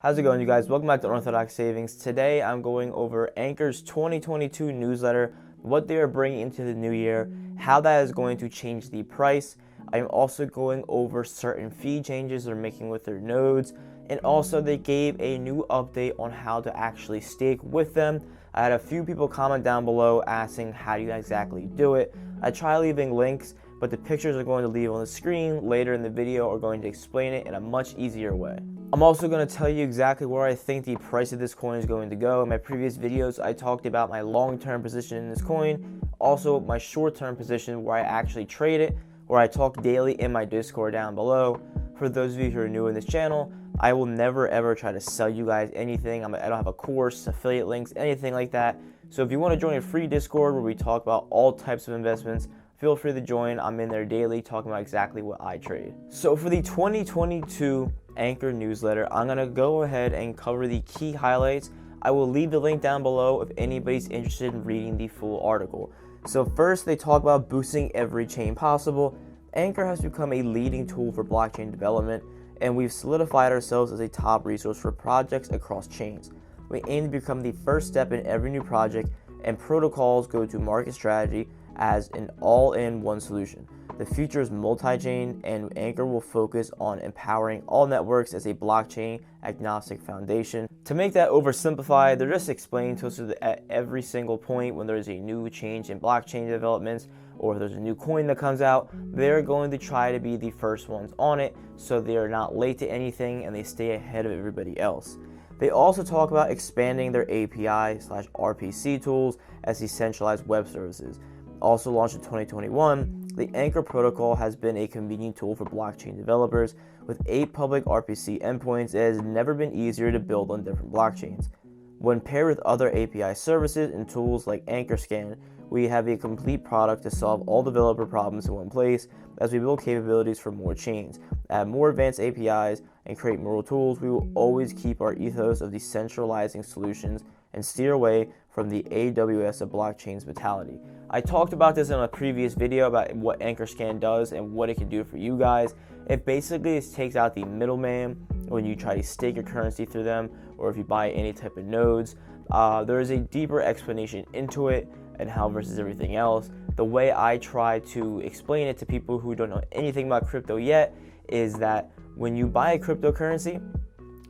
How's it going, you guys? Welcome back to Unorthodox Savings. Today I'm going over Anker's 2022 newsletter, what they are bringing into the new year, how that is going to change the price. I'm also going over certain fee changes they're making with their nodes, and also they gave a new update on how to actually stake with them. I had a few people comment down below asking how do you exactly do it. I try leaving links, but the pictures I'm going to leave on the screen later in the video are going to explain it in a much easier way. I'm also going to tell you exactly where I think the price of this coin is going to go. In my previous videos, I talked about my long-term position in this coin, also my short-term position where I actually trade it, where I talk daily in my Discord down below. For those of you who are new in this channel, I will never ever try to sell you guys anything. I don't have a course, affiliate links, anything like that. So if you want to join a free Discord where we talk about all types of investments, feel free to join. I'm in there daily talking about exactly what I trade. So for the 2022 Anker newsletter, I'm going to go ahead and cover the key highlights. I will leave the link down below if anybody's interested in reading the full article. So first, they talk about boosting every chain possible. Anker has become a leading tool for blockchain development, and we've solidified ourselves as a top resource for projects across chains. We aim to become the first step in every new project, and protocols go to market strategy as an all-in-one solution. The future is multi-chain, and Anker will focus on empowering all networks as a blockchain agnostic foundation. To make that oversimplified, they're just explaining to us at every single point when there's a new change in blockchain developments or if there's a new coin that comes out, they're going to try to be the first ones on it so they are not late to anything and they stay ahead of everybody else. They also talk about expanding their API/RPC tools as decentralized web services. Also launched in 2021, the Anker protocol has been a convenient tool for blockchain developers. With 8 public RPC endpoints, it has never been easier to build on different blockchains. When paired with other API services and tools like ANKR, we have a complete product to solve all developer problems in one place. As we build capabilities for more chains, add more advanced APIs, and create more tools, we will always keep our ethos of decentralizing solutions and steer away from the AWS of blockchains mentality. I talked about this in a previous video about what ANKR does and what it can do for you guys. It basically takes out the middleman when you try to stake your currency through them or if you buy any type of nodes. There is a deeper explanation into it and how versus everything else. The way I try to explain it to people who don't know anything about crypto yet is that when you buy a cryptocurrency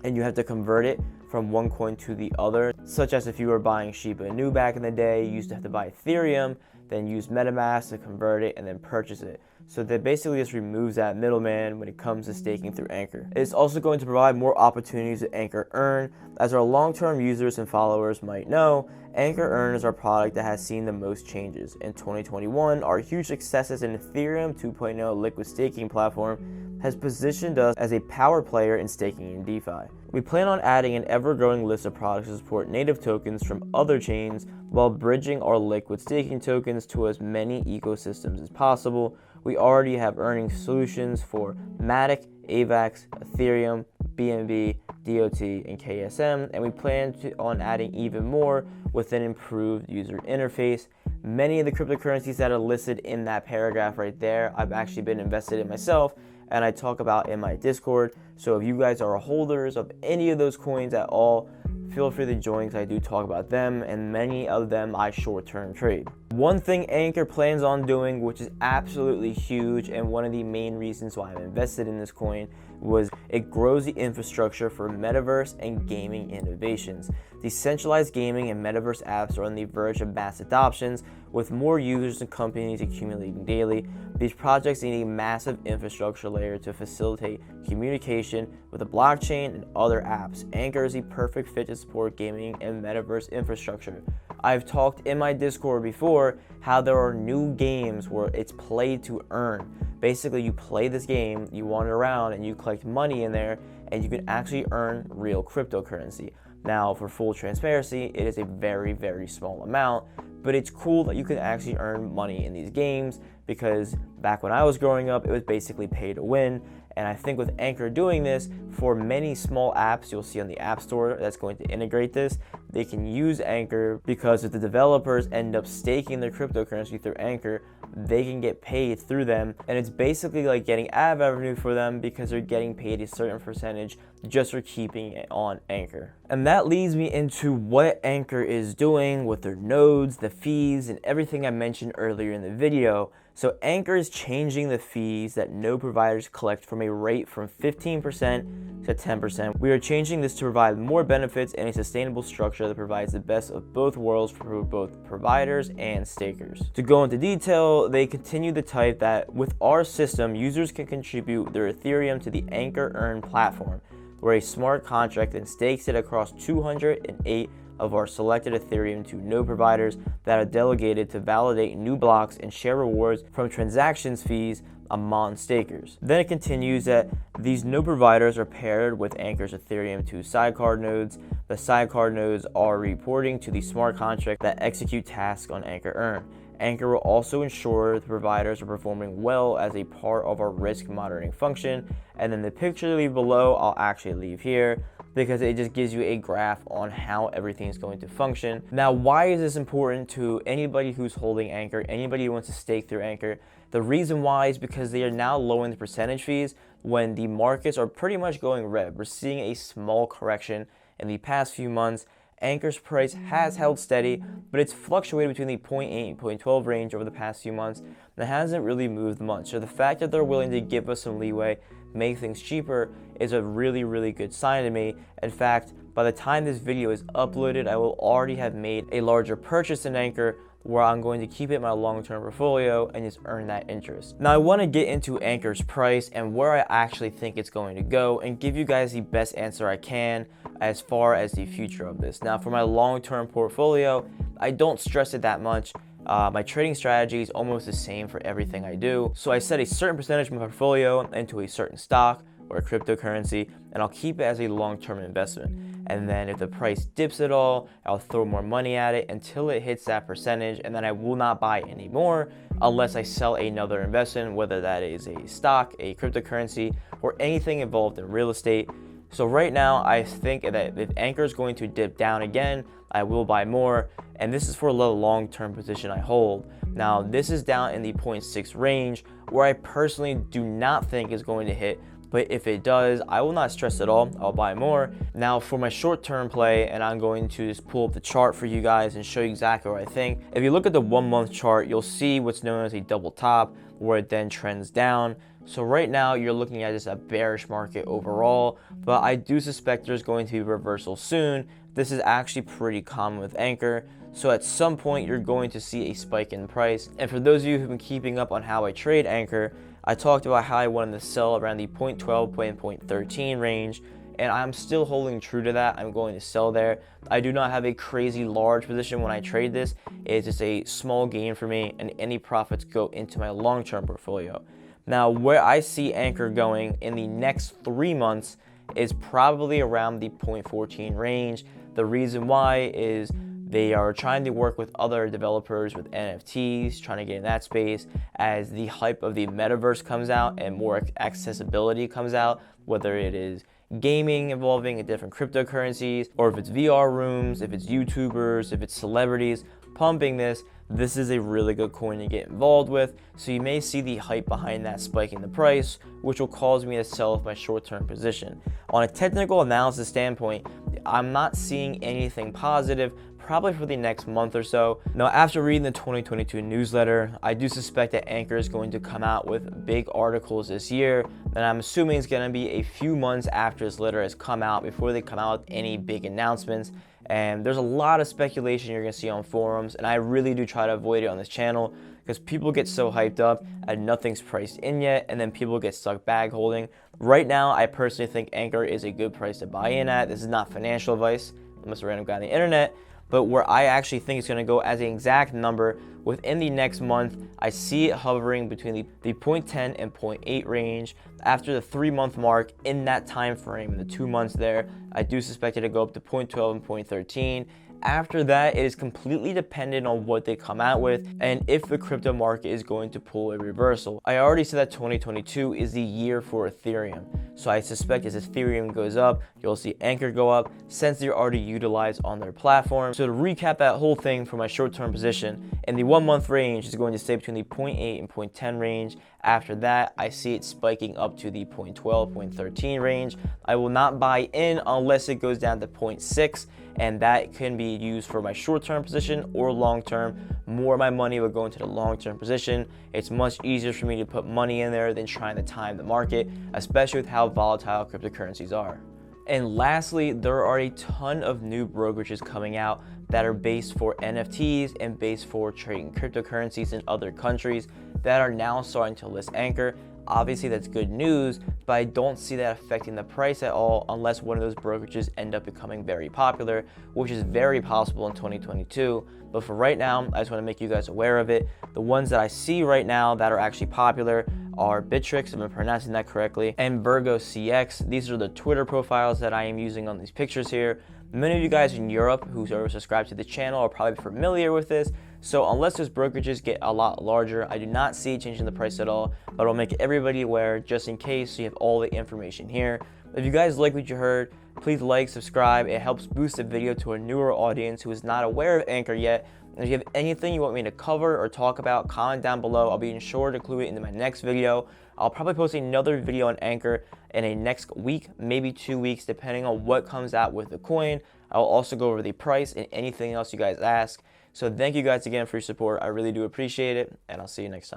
and you have to convert it from one coin to the other, such as if you were buying Shiba Inu back in the day, you used to have to buy Ethereum, then use MetaMask to convert it and then purchase it. So that basically just removes that middleman when it comes to staking through Anker. It's also going to provide more opportunities to Anker Earn. As our long-term users and followers might know, Anker Earn is our product that has seen the most changes. In 2021, our huge successes in Ethereum 2.0 liquid staking platform has positioned us as a power player in staking in DeFi. We plan on adding an ever-growing list of products to support native tokens from other chains while bridging our liquid staking tokens to as many ecosystems as possible. We already have earning solutions for Matic, AVAX, Ethereum, BNB, DOT, and KSM, and we plan on adding even more with an improved user interface. Many of the cryptocurrencies that are listed in that paragraph right there, I've actually been invested in myself, and I talk about in my Discord. So if you guys are holders of any of those coins at all, feel free to join because I do talk about them, and many of them I short-term trade. One thing Anker plans on doing, which is absolutely huge and one of the main reasons why I'm invested in this coin, was it grows the infrastructure for metaverse and gaming innovations. Decentralized gaming and metaverse apps are on the verge of mass adoptions, with more users and companies accumulating daily. These projects need a massive infrastructure layer to facilitate communication with the blockchain and other apps. Anker is the perfect fit to support gaming and metaverse infrastructure. I've talked in my Discord before how there are new games where it's play to earn. Basically, you play this game, you wander around, and you collect money in there, and you can actually earn real cryptocurrency. Now, for full transparency, it is a very, very small amount, but it's cool that you can actually earn money in these games because back when I was growing up, it was basically pay to win, And I think with Anker doing this, for many small apps you'll see on the App Store that's going to integrate this, they can use Anker, because if the developers end up staking their cryptocurrency through Anker, they can get paid through them. And it's basically like getting ad revenue for them, because they're getting paid a certain percentage just for keeping it on Anker. And that leads me into what Anker is doing with their nodes, the fees, and everything I mentioned earlier in the video. So Anker is changing the fees that node providers collect from a rate from 15% to 10%. We are changing this to provide more benefits and a sustainable structure that provides the best of both worlds for both providers and stakers. To go into detail, they continue to type that with our system, users can contribute their Ethereum to the ANKR platform, where a smart contract then stakes it across 208 of our selected Ethereum to node providers that are delegated to validate new blocks and share rewards from transactions fees among stakers. Then it continues that these node providers are paired with Anker's Ethereum 2 sidecar nodes. The sidecar nodes are reporting to the smart contract that execute tasks on ANKR. Anker will also ensure the providers are performing well as a part of our risk monitoring function. And then the picture leave below, I'll actually leave here, because it just gives you a graph on how everything is going to function. Now, why is this important to anybody who's holding Anker, anybody who wants to stake through Anker? The reason why is because they are now lowering the percentage fees when the markets are pretty much going red. We're seeing a small correction in the past few months. Anker's price has held steady, but it's fluctuated between the 0.8 and 0.12 range over the past few months, and it hasn't really moved much. So the fact that they're willing to give us some leeway, make things cheaper, is a really, really good sign to me. In fact, by the time this video is uploaded, I will already have made a larger purchase in Anker, where I'm going to keep it in my long-term portfolio and just earn that interest. Now, I want to get into Anker's price and where I actually think it's going to go, and give you guys the best answer I can as far as the future of this. Now, for my long-term portfolio, I don't stress it that much. My trading strategy is almost the same for everything I do. So I set a certain percentage of my portfolio into a certain stock or a cryptocurrency, and I'll keep it as a long-term investment. And then if the price dips at all, I'll throw more money at it until it hits that percentage, and then I will not buy any more unless I sell another investment, whether that is a stock, a cryptocurrency, or anything involved in real estate. So right now, I think that if Anker is going to dip down again, I will buy more, and this is for the long-term position I hold. Now, this is down in the 0.6 range, where I personally do not think is going to hit, but if it does, I will not stress at all. I'll buy more. Now, for my short-term play, and I'm going to just pull up the chart for you guys and show you exactly what I think. If you look at the 1 month chart, you'll see what's known as a double top, where it then trends down. So right now you're looking at just a bearish market overall, but I do suspect there's going to be a reversal soon. This is actually pretty common with Anker. So at some point you're going to see a spike in price. And for those of you who've been keeping up on how I trade Anker, I talked about how I wanted to sell around the 0.12, 0.13 range, and I'm still holding true to that. I'm going to sell there. I do not have a crazy large position when I trade this. It's just a small gain for me, and any profits go into my long-term portfolio. Now, where I see Anker going in the next 3 months is probably around the 0.14 range. The reason why is they are trying to work with other developers with NFTs, trying to get in that space as the hype of the metaverse comes out and more accessibility comes out, whether it is gaming involving different cryptocurrencies, or if it's VR rooms, if it's YouTubers, if it's celebrities pumping this. This is a really good coin to get involved with, so you may see the hype behind that spiking the price, which will cause me to sell off my short-term position. On a technical analysis standpoint, I'm not seeing anything positive probably for the next month or so. Now, after reading the 2022 newsletter, I do suspect that Anker is going to come out with big articles this year, and I'm assuming it's going to be a few months after this letter has come out before they come out with any big announcements. And there's a lot of speculation you're going to see on forums, and I really do try to avoid it on this channel because people get so hyped up and nothing's priced in yet, and then people get stuck bag holding. Right now, I personally think Anker is a good price to buy in at. This is not financial advice. I'm just a random guy on the internet. But where I actually think it's going to go as an exact number within the next month, I see it hovering between the 0.10 and 0.8 range. After the 3 month mark in that time frame, in the 2 months there, I do suspect it to go up to 0.12 and 0.13. After that, it is completely dependent on what they come out with and if the crypto market is going to pull a reversal. I already said that 2022 is the year for Ethereum. So I suspect as Ethereum goes up, you'll see Anker go up since they're already utilized on their platform. So to recap that whole thing for my short-term position, in the 1 month range is going to stay between the 0.8 and 0.10 range. After that, I see it spiking up to the 0.12, 0.13 range. I will not buy in unless it goes down to 0.6, and that can be used for my short-term position or long-term. More of my money will go into the long-term position. It's much easier for me to put money in there than trying to time the market, especially with how volatile cryptocurrencies are. And lastly, there are a ton of new brokerages coming out that are based for NFTs and based for trading cryptocurrencies in other countries that are now starting to list Anker. Obviously that's good news, but I don't see that affecting the price at all unless one of those brokerages end up becoming very popular, which is very possible in 2022. But for right now, I just want to make you guys aware of it. The ones that I see right now that are actually popular are Bitrix, if I'm pronouncing that correctly, and Virgo CX. These are the Twitter profiles that I am using on these pictures here. Many of you guys in Europe who are subscribed to the channel are probably familiar with this. So unless those brokerages get a lot larger, I do not see it changing the price at all, but I'll make everybody aware just in case so you have all the information here. If you guys like what you heard, please like, subscribe. It helps boost the video to a newer audience who is not aware of Anker yet. And if you have anything you want me to cover or talk about, comment down below. I'll be sure to include it into my next video. I'll probably post another video on Anker in a next week, maybe 2 weeks, depending on what comes out with the coin. I'll also go over the price and anything else you guys ask. So thank you guys again for your support. I really do appreciate it, and I'll see you next time.